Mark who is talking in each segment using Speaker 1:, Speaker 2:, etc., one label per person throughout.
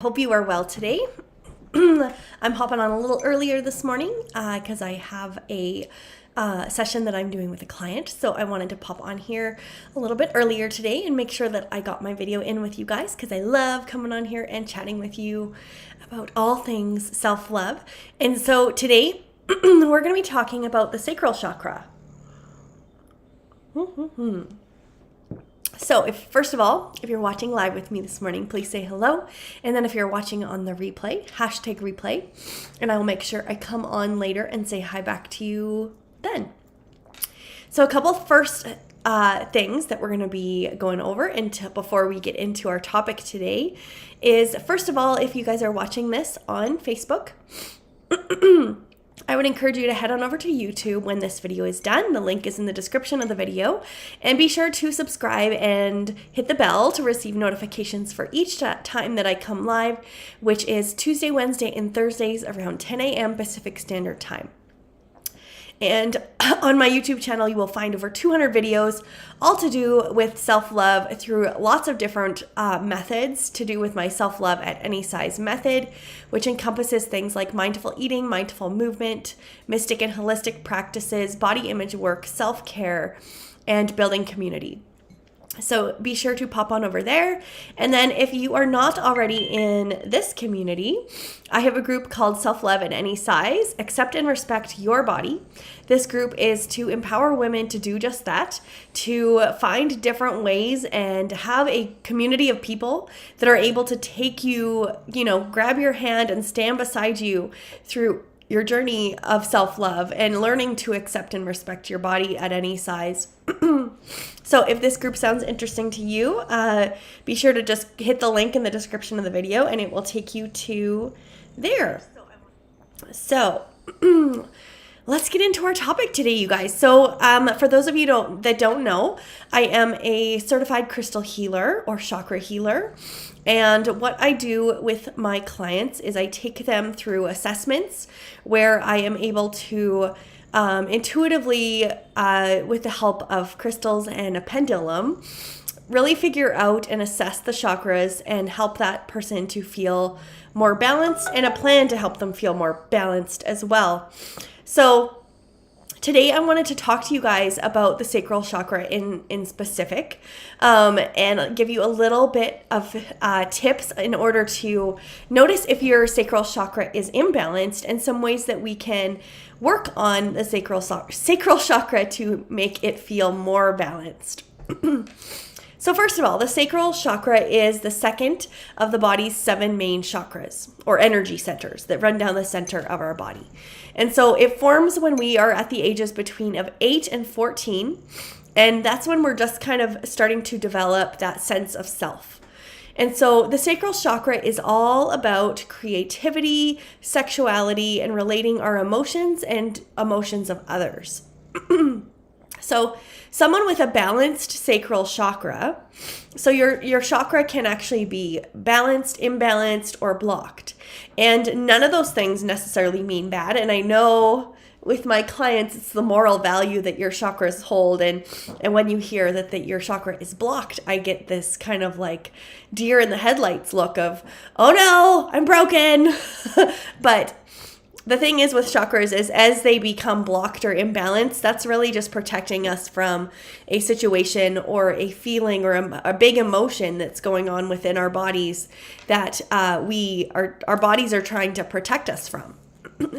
Speaker 1: Hope you are well today. I'm hopping on a little earlier this morning because I have a session that I'm doing with a client. So I wanted to pop on here a little bit earlier today and make sure that I got my video in with you guys because I love coming on here and chatting with you about all things self-love. And so today we're going to be talking about the sacral chakra. So first of all, if you're watching live with me this morning, please say hello. And then if you're watching on the replay, hashtag replay, and I will make sure I come on later and say hi back to you then. So a couple first things that we're going to be going over before we get into our topic today is, first of all, if you guys are watching this on Facebook, I would encourage you to head on over to YouTube when this video is done. The link is in the description of the video. And be sure to subscribe and hit the bell to receive notifications for each time that I come live, which is Tuesday, Wednesday, and Thursdays around 10 a.m. Pacific Standard Time. And on my YouTube channel, you will find over 200 videos, all to do with self-love through lots of different methods to do with my self-love at any size method, which encompasses things like mindful eating, mindful movement, mystic and holistic practices, body image work, self-care, and building community. So be sure to pop on over there. And then if you are not already in this community, I have a group called Self-Love at Any Size, Accept and Respect Your Body. This group is to empower women to do just that, to find different ways and have a community of people that are able to take you, grab your hand and stand beside you through your journey of self-love and learning to accept and respect your body at any size. So if this group sounds interesting to you, be sure to just hit the link in the description of the video and it will take you to there. So let's get into our topic today, you guys. So for those of you that don't know, I am a certified crystal healer or chakra healer. And what I do with my clients is I take them through assessments where I am able to intuitively, with the help of crystals and a pendulum, really figure out and assess the chakras and help that person to feel more balanced, and a plan to help them feel more balanced as well. So today I wanted to talk to you guys about the sacral chakra in specific, and give you a little bit of tips in order to notice if your sacral chakra is imbalanced and some ways that we can work on the sacral chakra to make it feel more balanced. So first of all, the sacral chakra is the second of the body's 7 main chakras or energy centers that run down the center of our body. And so it forms when we are at the ages between 8 and 14. And that's when we're just kind of starting to develop that sense of self. And so the sacral chakra is all about creativity, sexuality, and relating our emotions and emotions of others. So someone with a balanced sacral chakra, so your chakra can actually be balanced, imbalanced, or blocked. And none of those things necessarily mean bad. And I know with my clients, it's the moral value that your chakras hold. And when you hear that your chakra is blocked, I get this kind of like deer in the headlights look of, oh no, I'm broken. But the thing is with chakras is as they become blocked or imbalanced, that's really just protecting us from a situation or a feeling or a big emotion that's going on within our bodies that our bodies are trying to protect us from.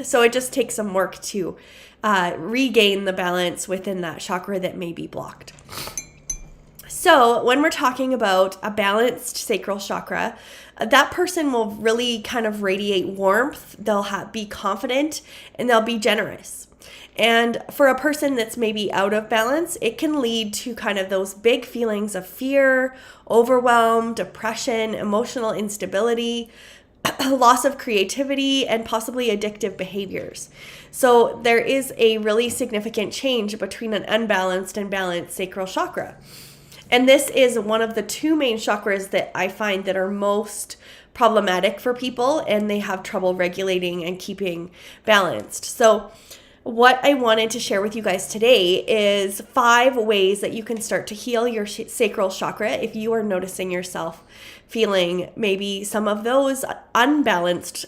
Speaker 1: So it just takes some work to regain the balance within that chakra that may be blocked. So when we're talking about a balanced sacral chakra, that person will really kind of radiate warmth. They'll be confident and they'll be generous. And for a person that's maybe out of balance, it can lead to kind of those big feelings of fear, overwhelm, depression, emotional instability, loss of creativity, and possibly addictive behaviors. So there is a really significant change between an unbalanced and balanced sacral chakra. And this is one of the 2 main chakras that I find that are most problematic for people, and they have trouble regulating and keeping balanced. So what I wanted to share with you guys today is 5 ways that you can start to heal your sacral chakra if you are noticing yourself feeling maybe some of those unbalanced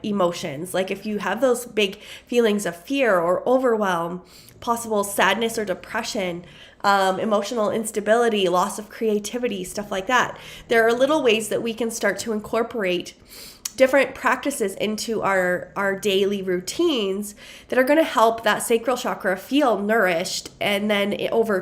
Speaker 1: emotions. Like if you have those big feelings of fear or overwhelm, possible sadness or depression, emotional instability, loss of creativity, stuff like that. There are little ways that we can start to incorporate different practices into our daily routines that are going to help that sacral chakra feel nourished, and then over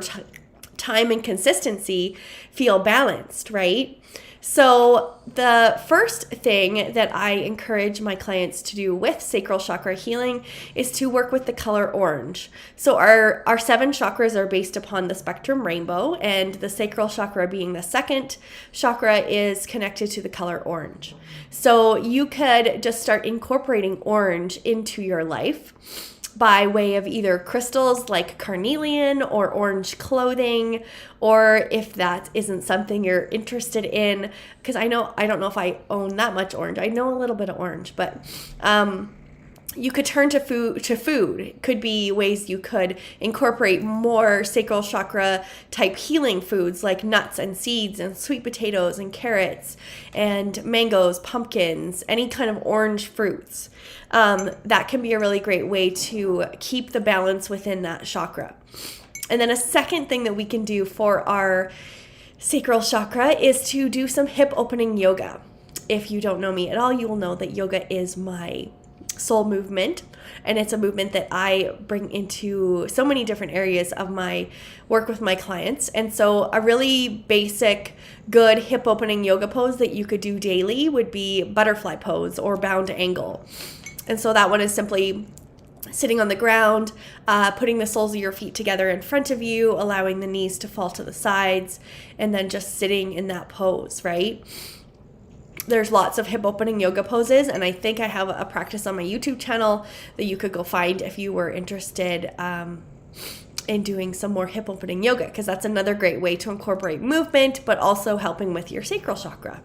Speaker 1: time and consistency feel balanced, right? So the first thing that I encourage my clients to do with sacral chakra healing is to work with the color orange. So our 7 chakras are based upon the spectrum rainbow, and the sacral chakra, being the second chakra, is connected to the color orange. So you could just start incorporating orange into your life by way of either crystals like carnelian or orange clothing, or if that isn't something you're interested in, because I don't know if I own that much orange. I know a little bit of orange, but you could turn to food. It could be ways you could incorporate more sacral chakra type healing foods like nuts and seeds and sweet potatoes and carrots and mangoes, pumpkins, any kind of orange fruits. That can be a really great way to keep the balance within that chakra. And then a second thing that we can do for our sacral chakra is to do some hip opening yoga. If you don't know me at all, you will know that yoga is my soul movement, and it's a movement that I bring into so many different areas of my work with my clients. And so a really basic good hip opening yoga pose that you could do daily would be butterfly pose or bound angle. And so that one is simply sitting on the ground, putting the soles of your feet together in front of you, allowing the knees to fall to the sides, and then just sitting in that pose, right? There's lots of hip opening yoga poses, and I think I have a practice on my YouTube channel that you could go find if you were interested in doing some more hip opening yoga, because that's another great way to incorporate movement, but also helping with your sacral chakra.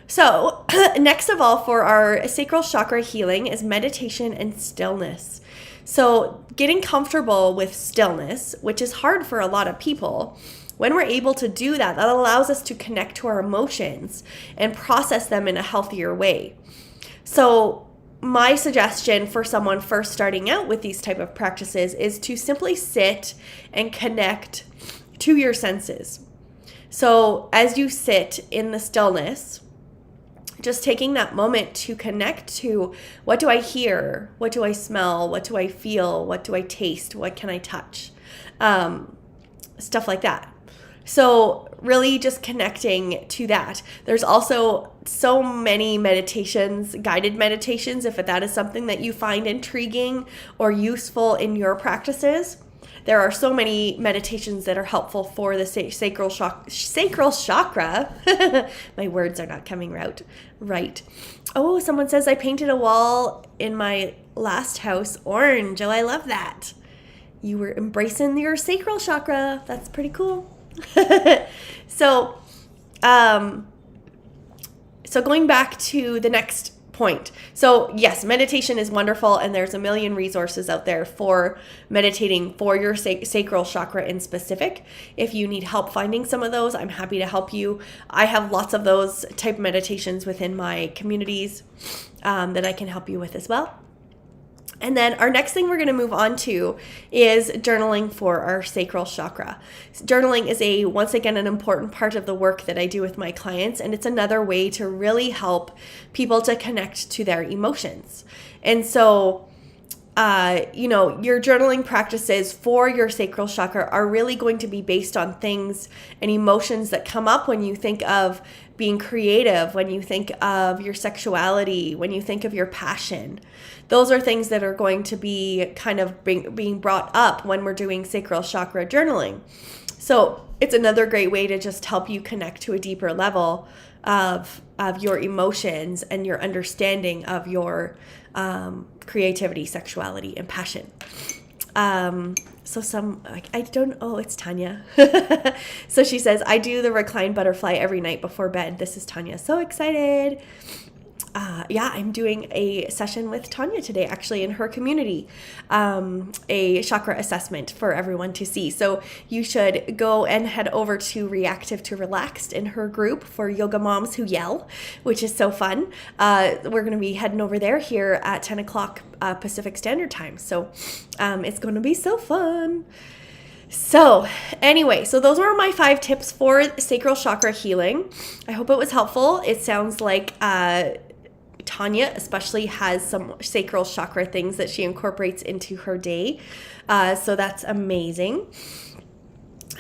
Speaker 1: So next of all, for our sacral chakra healing is meditation and stillness. So getting comfortable with stillness, which is hard for a lot of people, when we're able to do that, that allows us to connect to our emotions and process them in a healthier way. So my suggestion for someone first starting out with these type of practices is to simply sit and connect to your senses. So as you sit in the stillness, just taking that moment to connect to, what do I hear? What do I smell? What do I feel? What do I taste? What can I touch? Stuff like that. So really just connecting to that. There's also so many meditations, guided meditations, if that is something that you find intriguing or useful in your practices. There are so many meditations that are helpful for the sacral chakra. My words are not coming out right. Oh, someone says I painted a wall in my last house orange. Oh, I love that. You were embracing your sacral chakra. That's pretty cool. So going back to the next point. So yes, meditation is wonderful, and there's a million resources out there for meditating for your sacral chakra in specific. If you need help finding some of those, I'm happy to help you. I have lots of those type of meditations within my communities that I can help you with as well. And then our next thing we're going to move on to is journaling for our sacral chakra. Journaling is once again, an important part of the work that I do with my clients, and it's another way to really help people to connect to their emotions. And so, your journaling practices for your sacral chakra are really going to be based on things and emotions that come up when you think of being creative, when you think of your sexuality, when you think of your passion. Those are things that are going to be kind of being brought up when we're doing sacral chakra journaling. So it's another great way to just help you connect to a deeper level of your emotions and your understanding of your creativity, sexuality, and passion. It's Tanya. So she says, I do the reclined butterfly every night before bed. This is Tanya. So excited. I'm doing a session with Tanya today, actually, in her community, a chakra assessment for everyone to see. So you should go and head over to Reactive to Relaxed in her group for yoga moms who yell, which is so fun. We're going to be heading over there here at 10 o'clock Pacific Standard Time. So it's going to be so fun. So anyway, so those were my 5 tips for sacral chakra healing. I hope it was helpful. It sounds like Tanya especially has some sacral chakra things that she incorporates into her day. So that's amazing.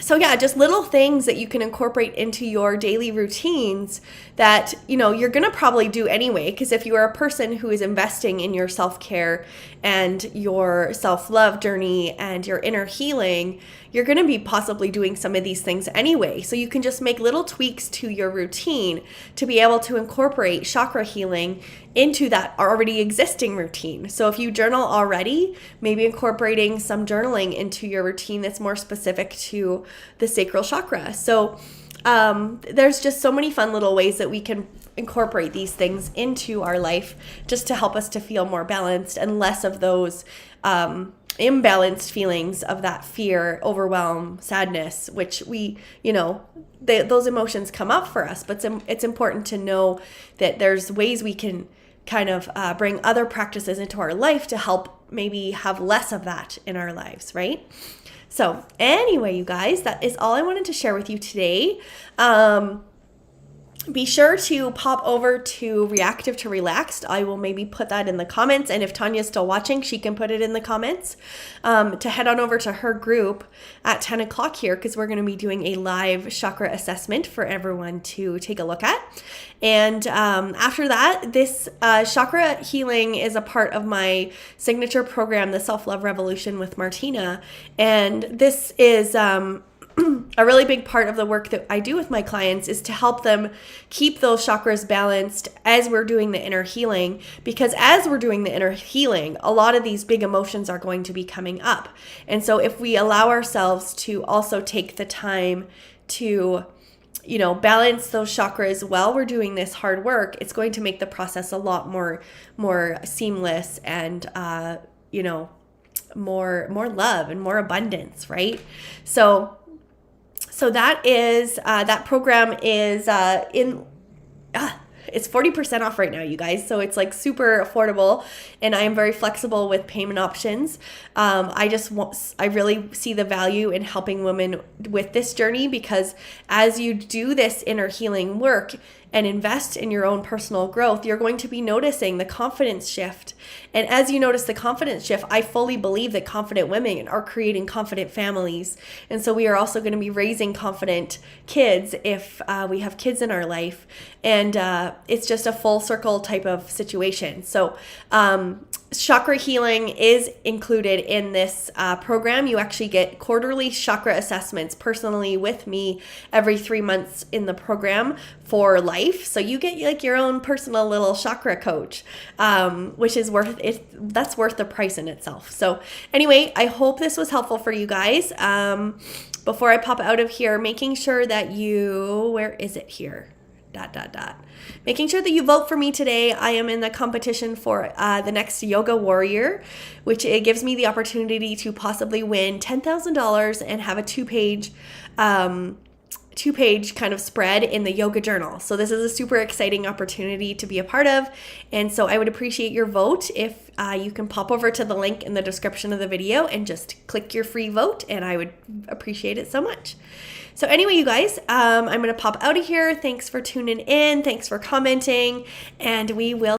Speaker 1: So yeah, just little things that you can incorporate into your daily routines that, you're going to probably do anyway. Because if you are a person who is investing in your self-care and your self-love journey and your inner healing, you're going to be possibly doing some of these things anyway. So you can just make little tweaks to your routine to be able to incorporate chakra healing into that already existing routine. So if you journal already, maybe incorporating some journaling into your routine that's more specific to the sacral chakra. So there's just so many fun little ways that we can incorporate these things into our life just to help us to feel more balanced and less of those imbalanced feelings of that fear, overwhelm, sadness, which those emotions come up for us. But it's important to know that there's ways we can kind of bring other practices into our life to help maybe have less of that in our lives, right? So anyway, you guys, that is all I wanted to share with you today. Be sure to pop over to Reactive to Relaxed. I will maybe put that in the comments. And if Tanya's still watching, she can put it in the comments to head on over to her group at 10 o'clock here, because we're going to be doing a live chakra assessment for everyone to take a look at. And after that, this chakra healing is a part of my signature program, the Self-Love Revolution with Martina. And this is a really big part of the work that I do with my clients is to help them keep those chakras balanced as we're doing the inner healing. Because as we're doing the inner healing, a lot of these big emotions are going to be coming up. And so if we allow ourselves to also take the time to balance those chakras while we're doing this hard work, it's going to make the process a lot more seamless and more love and more abundance, right? So that is that program is it's 40% off right now, you guys. So it's like super affordable, and I am very flexible with payment options. I really see the value in helping women with this journey, because as you do this inner healing work and invest in your own personal growth, you're going to be noticing the confidence shift. And as you notice the confidence shift, I fully believe that confident women are creating confident families. And so we are also going to be raising confident kids if we have kids in our life. And it's just a full circle type of situation. So chakra healing is included in this program. You actually get quarterly chakra assessments personally with me every 3 months in the program for life. So you get like your own personal little chakra coach, which is worth it. That's worth the price in itself. So anyway, I hope this was helpful for you guys. Before I pop out of here, making sure that where is it here? ... Making sure that you vote for me today. I am in the competition for the next Yoga Warrior, which it gives me the opportunity to possibly win $10,000 and have a two-page kind of spread in the yoga journal. So this is a super exciting opportunity to be a part of. And so I would appreciate your vote if you can pop over to the link in the description of the video and just click your free vote, and I would appreciate it so much. So anyway, you guys, I'm going to pop out of here. Thanks for tuning in. Thanks for commenting, and we will